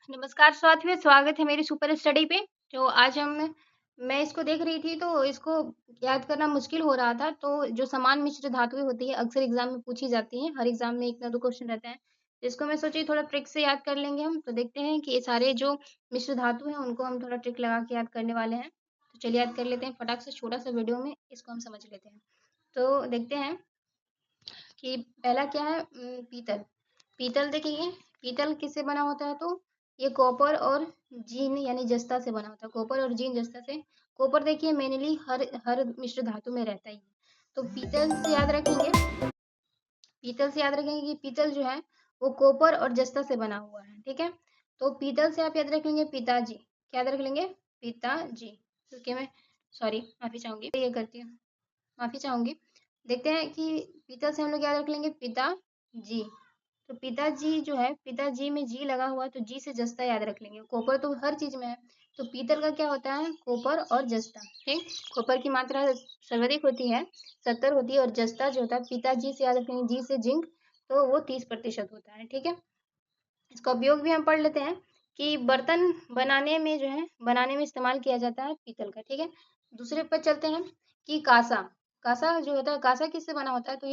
नमस्कार साथियों, स्वागत है मेरी सुपर स्टडी पे। तो आज मैं इसको देख रही थी तो इसको याद करना मुश्किल हो रहा था। तो जो समान मिश्र धातुएँ होती हैं अक्सर एग्ज़ाम में पूछी जाती हैं। हर एग्ज़ाम में 1 ना 2 क्वेश्चन रहते हैं। इसको मैं सोची थोड़ा ट्रिक से याद कर लेंगे हम। तो देखते हैं कि ये सारे जो मिश्र धातु हैं उनको हम थोड़ा ट्रिक लगा के याद करने वाले हैं। तो चलिए याद कर लेते हैं फटाक से छोटा-सा वीडियो में इसको हम समझ लेते हैं। तो देखते हैं कि पहला क्या है पीतल। पीतल देखेंगे, पीतल किससे बना होता है तो ये कॉपर और जिन यानी जस्ता से बना होता है। कॉपर और जिन जस्ता से। कॉपर देखिए मेनली हर हर मिश्र धातु में रहता ही है। तो पीतल से याद रखेंगे कि पीतल जो है वो कॉपर और जस्ता से बना हुआ है, ठीक है? तो पीतल से आप याद रख लेंगे पिताजी। क्या याद रख लेंगे? पिताजी। क्योंकि मैं सॉरी माफ़ी चाहूँगी, ये करती हूँ। माफ़ी चाहूँगी। देखते हैं कि पीतल से हम लोग याद रख लेंगे पिताजी। तो पिताजी जो है, पिताजी में जी लगा हुआ है तो जी से जस्ता याद रख लेंगे। कॉपर तो हर चीज़ में है, तो पीतल का क्या होता है? कॉपर और जस्ता, ठीक? कॉपर की मात्रा सर्वाधिक होती है, 70 होती है और जस्ता जो होता है पिताजी से याद रखेंगे, जी से जिंक, तो वो 30% होता है, ठीक है? इसका उपयोग भी हम पढ़ लेते हैं कि बर्तन बनाने में जो है, बनाने में इस्तेमाल किया जाता है पीतल का, ठीक है? दूसरे पर चलते हैं कि काँसा। काँसा जो होता है, काँसा किससे बना होता है? तो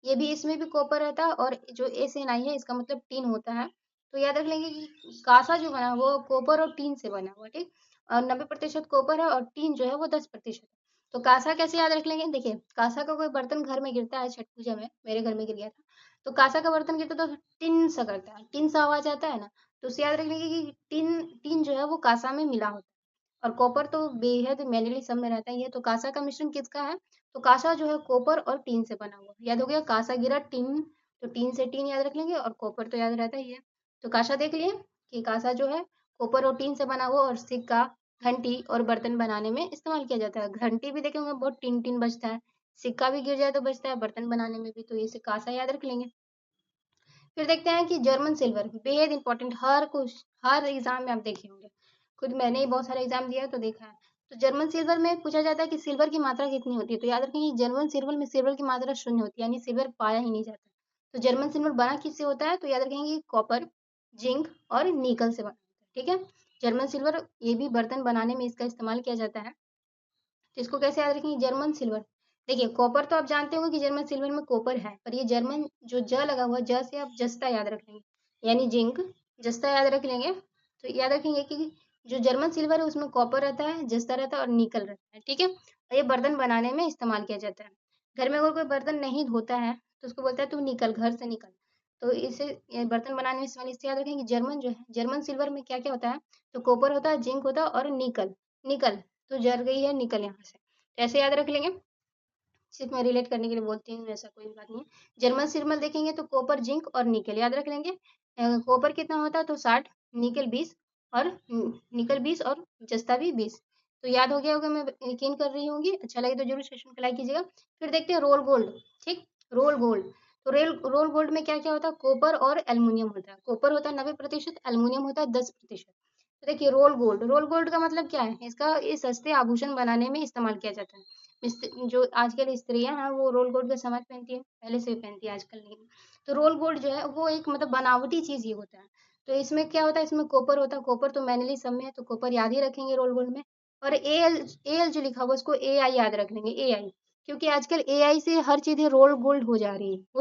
ये भी इसमें भी कॉपर रहता है और जो एस-एन-आई है इसका मतलब टिन होता है। तो याद रख लेंगे कि काँसा जो बना है वो कॉपर और टिन से बना हुआ है, ठीक? और 90% कॉपर है और टिन जो है वो 10% है। तो काँसा कैसे याद रख लेंगे? देखिए, काँसा का कोई बर्तन घर में गिरता है छठ पूजा में, मेरे घर में गिर गया था। तो काँसा का बर्तन गिरता है तो टिन सा करता है, टिन सा आवाज़ आता है ना, तो उसे याद रख लीजिए कि टिन टिन जो है वो काँसा में मिला होता है और कॉपर तो बेहद मैनुअली सब में रहता ही है, तो काँसा का मिश्रण किसका है? तो काँसा जो है कॉपर और टिन से बना हुआ है। याद हो गया काँसा गिरा टिन, तो टिन से टिन याद रख लेंगे और कॉपर तो याद रहता ही है। तो काँसा देख लिए कि काँसा जो है कॉपर और टिन से बना हुआ और सिक्का, घंटी और बर्तन बनाने में इस्तेमाल किया जाता है। घंटी भी देखे होंगे बहुत टिन-टिन बजता है, सिक्का भी गिर जाए तो बजता है, बर्तन बनाने में भी, तो इसे काँसा याद रख लेंगे। फिर देखते हैं कि जर्मन सिल्वर बेहद इंपॉर्टेंट हर एग्जाम में आप देखे होंगे। खुद मैंने ही बहुत सारे एग्जाम दिया है तो देखा है। तो जर्मन सिल्वर में पूछा जाता है कि सिल्वर की मात्रा कितनी होती है, तो याद रखेंगे जर्मन सिल्वर में सिल्वर की मात्रा 0 होती है, यानी सिल्वर पाया ही नहीं जाता। तो जर्मन सिल्वर बना किससे होता है? तो याद रखेंगे कॉपर, जिंक और निकल से बना होता है, ठीक है? जर्मन सिल्वर ये भी बर्तन बनाने में इसका इस्तेमाल किया जाता है। तो इसको कैसे याद रखेंगे? German silver. देखिए कॉपर तो आप जानते होंगे कि जर्मन सिल्वर में कॉपर है, पर ये जर्मन जो ज लगा हुआ है, ज से आप जस्ता याद रख लेंगे, यानी जिंक, जस्ता याद रख लेंगे। तो याद रखेंगे कि जो जर्मन सिल्वर है उसमें कॉपर रहता है, जस्ता रहता है और निकल रहता है, ठीक है? और ये बर्तन बनाने में इस्तेमाल किया जाता है। घर में अगर कोई बर्तन नहीं धोता है तो उसको बोलता है तू निकल, घर से निकल। तो इसे ये बर्तन बनाने में इस्तेमाल इससे याद रखें कि जर्मन जो है, जर्मन सिल्वर में क्या-क्या होता है? तो कॉपर होता है, जिंक होता है और निकल। निकल तो जल गई है, निकल यहाँ से। तो ऐसे याद रख लेंगे। सिर्फ मैं रिलेट करने के लिए बोलती हूँ, ऐसा कोई बात नहीं है। जर्मन सिल्वर देखेंगे तो कॉपर, जिंक और निकल याद रख लेंगे। कॉपर कितना होता है? तो 60, निकल 20 और निकल 20 और जस्ता भी 20। तो याद हो गया होगा, मैं यकीन कर रही होंगी। अच्छा लगे तो जरूर सेशन को लाइक कीजिएगा। फिर देखते हैं रोल गोल्ड, ठीक? Roll gold. तो रोल गोल्ड में क्या-क्या होता है? कॉपर और एल्युमिनियम होता है। कॉपर होता है 90%, एल्युमिनियम होता है 10%। तो देखिए रोल गोल्ड का मतलब क्या है? इसका ये सस्ते आभूषण बनाने में इस्तेमाल किया जाता है। जो आजकल स्त्रियाँ हैं वो रोल गोल्ड का सामान पहनती है, पहले से भी पहनती है आजकल नहीं। तो रोल गोल्ड जो है वो एक मतलब बनावटी चीज़ ही होता है। तो इसमें क्या होता है? इसमें कॉपर होता है, कॉपर तो मैनुअली सब में है तो कॉपर याद ही रखेंगे रोल गोल्ड में। और एएल जो लिखा हुआ है उसको एआई याद रख लेंगे, एआई। क्योंकि आजकल एआई से हर चीज़ें रोल गोल्ड हो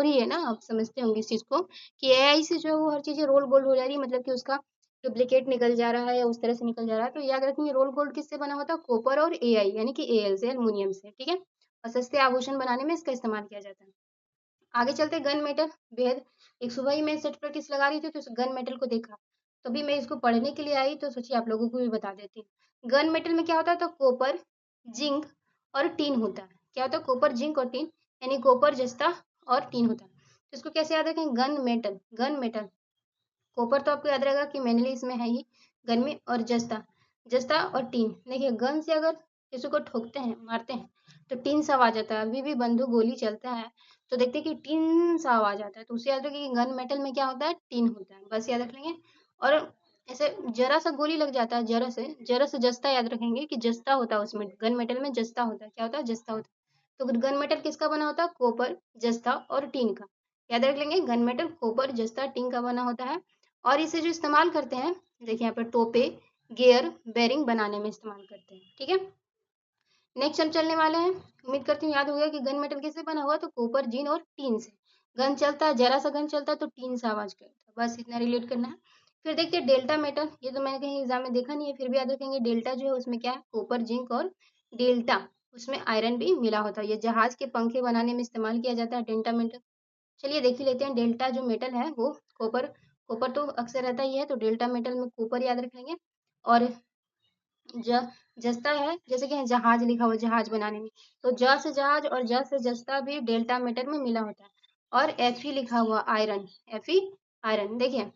रही है ना, आप समझते होंगे इस चीज़ को कि एआई से जो है वो हर चीज़ें रोल गोल्ड हो जा रही है, मतलब कि उसका डुप्लीकेट निकल जा रहा है या उस तरह से निकल जा रहा है। तो याद रखेंगे रोल गोल्ड किससे बना होता है? कॉपर और एआई यानी कि एएल से, एल्युमिनियम से, ठीक है? और सस्ते आभूषण बनाने में इसका इस्तेमाल किया जाता है। आगे चलते गन मेटल बेहद। एक सुबह ही मैं सेट प्रैक्टिस लगा रही थी तो उस गन मेटल को देखा, तभी मैं इसको पढ़ने के लिए आई तो सोची आप लोगों को भी बता देती हूँ। गन मेटल में क्या होता है? तो कॉपर, जिंक और टीन होता है। क्या होता है? कॉपर, जिंक और टीन, यानी कॉपर, जस्ता और टीन होता है। तो इसको कैसे याद रखें? Gun metal. कॉपर तो आपको याद रहेगा कि मैनुअली इसमें है ही गन में, और जस्ता, जस्ता और टीन। देखिए गन से अगर किसी को ठोकते हैं, मारते हैं तो टीन सा आवाज आता है। अभी भी बंदूक गोली चलता है तो देखते हैं कि टीन सा आवाज आता है, तो उसे याद रखिए कि गन मेटल में क्या होता है? टीन होता है, बस याद रख लेंगे। और ऐसे जरा सा गोली लग जाता है, जरा से जस्ता याद रखेंगे कि जस्ता होता है उसमें, गन मेटल में जस्ता होता है। क्या होता है? जस्ता होता है। तो गन मेटल किसका बना होता है? कॉपर, जस्ता और टीन का। याद रख लेंगे गन मेटल कॉपर, जस्ता, टीन का बना होता है। और इसे जो इस्तेमाल करते हैं, देखिए यहाँ पर टोपे, गियर, बेरिंग बनाने में इस्तेमाल करते हैं। ठीक है, नेक्स्ट हम चलने वाले हैं। उम्मीद करती हूँ याद हो गया कि गन मेटल किससे बना हुआ, तो कॉपर, जिन और टीन से। गन चलता है, जरा सा गन चलता है तो टीन से आवाज करता है, बस इतना रिलेट करना है। फिर देखते हैं डेल्टा मेटल, ये तो मैंने कहीं एग्जाम में देखा नहीं है, फिर भी याद रखेंगे। डेल्टा जो है उसमें क्या है, कॉपर, जिंक और डेल्टा, उसमें आयरन भी मिला होता है। ये जहाज के पंखे बनाने में इस्तेमाल किया जाता है डेल्टा मेटल। चलिए देख ही लेते हैं। डेल्टा जो मेटल है वो कॉपर, कॉपर तो अक्सर रहता ही है, तो डेल्टा मेटल में कॉपर याद रखेंगे। और ज जस्ता है, जैसे कि जहाज लिखा हुआ, जहाज बनाने में, तो ज से जहाज और ज से जस्ता भी डेल्टा मेटल में मिला होता है। और एफी लिखा हुआ, आयरन, एफी आयरन। देखिए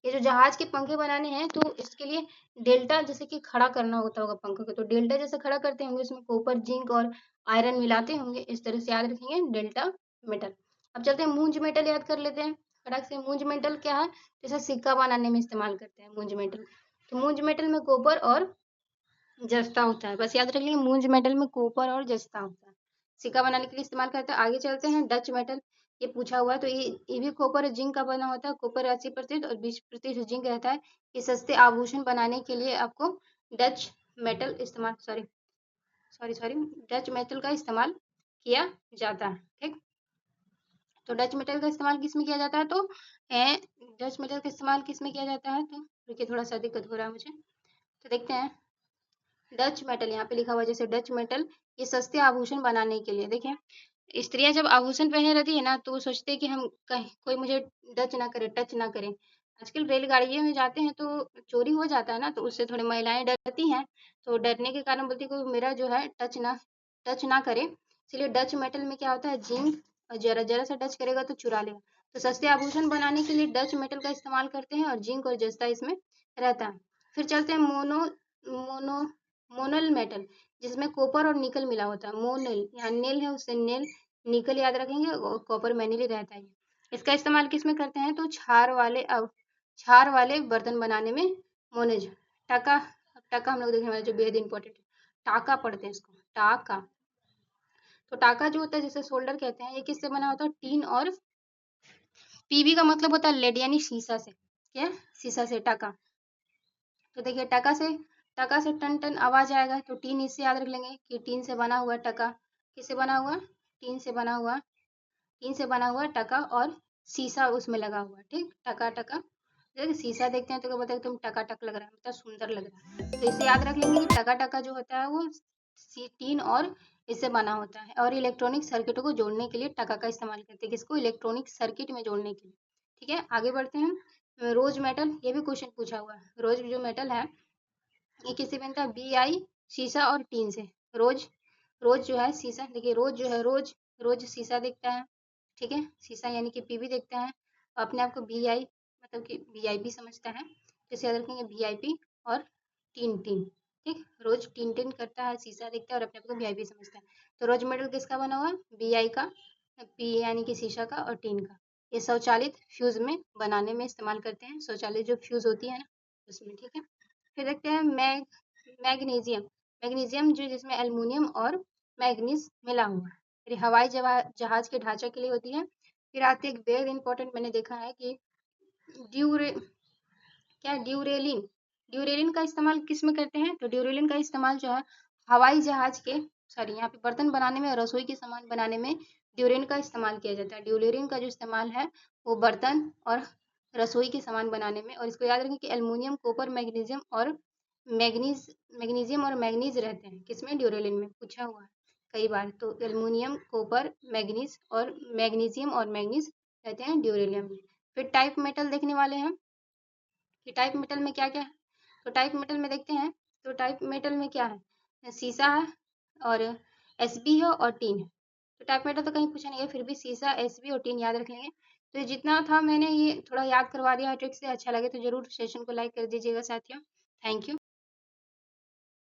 ये जो जहाज के पंखे बनाने हैं, तो इसके लिए डेल्टा जैसे कि खड़ा करना होता होगा पंखों को, तो डेल्टा जैसे खड़ा करते होंगे उसमें कॉपर, जिंक और आयरन मिलाते होंगे, इस तरह से याद रखेंगे डेल्टा मेटल। अब चलते हैं मूंज मेटल याद कर लेते हैं फटाक से। मूंज मेटल क्या है, जैसे सिक्का बनाने में इस्तेमाल करते हैं मूंज मेटल। तो मूंज मेटल में कॉपर और जस्ता होता है, बस याद रख लीजिए मूंज मेटल में कॉपर और जस्ता होता है, सिक्का बनाने के लिए इस्तेमाल करते हैं। आगे चलते हैं, डच मेटल, ये पूछा हुआ है, तो ये भी कॉपर और जिंक का बना होता है। कॉपर 80% और 20% जिंक रहता है। ये सस्ते आभूषण बनाने के लिए आपको डच मेटल इस्तेमाल, sorry sorry sorry Dutch metal का इस्तेमाल किया जाता है। ठीक, तो डच मेटल का इस्तेमाल किस में किया जाता है, तो डच मेटल का इस्तेमाल किस में किया जाता है, तो रुकिए थोड़ा सा दिक्कत हो रहा है मुझे, तो देखते हैं। डच मेटल यहाँ पे लिखा हुआ है, जैसे डच मेटल, ये सस्ते आभूषण बनाने के लिए। देखिए स्त्रियां जब आभूषण पहने रहती है ना, तो वो सोचते हैं कि हम कहीं कोई मुझे डच ना करे, टच ना करे। आजकल रेलगाड़ियों में जाते हैं तो चोरी हो जाता है ना, तो उससे थोड़ी महिलाएं डरती हैं, तो डरने के कारण बोलती है कोई मेरा जो है टच ना करे। इसलिए डच मेटल में क्या होता है, जिंक, और जरा जरा सा टच करेगा तो चुरा लेगा। तो सस्ते आभूषण बनाने के लिए डच मेटल का इस्तेमाल करते हैं, और जिंक और जस्ता इसमें रहता है। फिर चलते हैं मोनो मोनल मेटल, जिसमें कॉपर और निकल मिला होता है। मोनल, यहाँ नेल है उससे नेल, निकल याद रखेंगे, और कॉपर मैन्युअली रहता है। इसका इस्तेमाल किस में करते हैं, तो क्षार वाले बर्तन बनाने में। मोनेज, टाका, टाका हम लोग देखने वाले जो बेहद इंपॉर्टेंट है, टाका पढ़ते हैं इसको, टाका। तो टाका जो होता है, जिसे सोल्डर कहते हैं, ये किससे बना होता है, टीन और पीवी का मतलब होता है लेड, यानी शीशा से। क्या, शीशा से टाका। तो देखिए टका से टन टन आवाज आएगा, तो टीन इससे याद रख लेंगे कि टीन से बना हुआ टका। किससे बना हुआ, टीन से बना हुआ, टीन से बना हुआ टका, और शीशा उसमें लगा हुआ। ठीक, टका टका, जब शीशा देखते हैं तो क्या बोलते हैं, तुम टका टक लग रहा है, मतलब सुंदर लग रहा है। तो इसे याद रख लेंगे कि टका टका जो होता है वो टीन और इससे बना होता है। और इलेक्ट्रॉनिक सर्किटों को जोड़ने के लिए टका का इस्तेमाल करते हैं, किसको, इलेक्ट्रॉनिक सर्किट में जोड़ने के लिए। ठीक है, आगे बढ़ते हैं। रोज मेटल, ये भी क्वेश्चन पूछा हुआ है। रोज जो मेटल है, ये किससे बनता है, BI, शीशा और टीन से। रोज, रोज जो है शीशा, देखिए रोज जो है, रोज रोज शीशा दिखता है। ठीक है, शीशा यानी कि पीवी देखता है, अपने आप को BI मतलब कि VIP समझता है, जैसे याद रखेंगे VIP। और टीन टीन, ठीक, रोज टीन टीन करता है, शीशा देखता है और अपने आप को VIP समझता है। तो रोज मेटल किसका बना हुआ, BI का, P यानी कि शीशा का, और टीन का। ये स्वचालित फ्यूज में बनाने में इस्तेमाल करते हैं, स्वचालित जो फ्यूज होती है ना उसमें। ठीक है, फिर देखते हैं मैग्नीशियम, मैग्नीशियम जो जिसमें एल्युमिनियम और मैग्नीज मिला हुआ है, फिर हवाई जहाज के ढांचा के लिए होती है। फिर आते एक वेरी इंपॉर्टेंट, मैंने देखा है कि ड्यूरे क्या, ड्यूरेलिन, ड्यूरेलिन का इस्तेमाल किस में करते हैं, तो ड्यूरेलिन का इस्तेमाल जो है हवाई जहाज के, सॉरी यहाँ पे बर्तन बनाने में, रसोई के सामान बनाने में ड्यूरेलिन का इस्तेमाल किया जाता है। ड्यूरेलिन का जो इस्तेमाल है वो बर्तन और रसोई के सामान बनाने में। और इसको याद रखें कि एल्युमिनियम, कॉपर, मैग्नीशियम और मैग्नीशियम और मैग्नीज रहते हैं किसमें, ड्यूरेलिन में, पूछा हुआ है कई बार। तो एल्युमिनियम, कॉपर, मैग्नीज और मैग्नीशियम और मैग्नीज रहते हैं ड्यूरेलियम में। फिर टाइप मेटल देखने वाले हैं कि टाइप मेटल में क्या क्या है। तो टाइप मेटल में देखते हैं, तो टाइप मेटल में क्या है, शीशा है, और SB है, और टीन है। तो टाइप मेटल तो कहीं पूछा नहीं है, फिर भी शीशा, SB और टीन याद रख लेंगे। तो ये जितना था मैंने ये थोड़ा याद करवा दिया है ट्रिक से। अच्छा लगे तो जरूर सेशन को लाइक कर दीजिएगा साथियों। Thank you.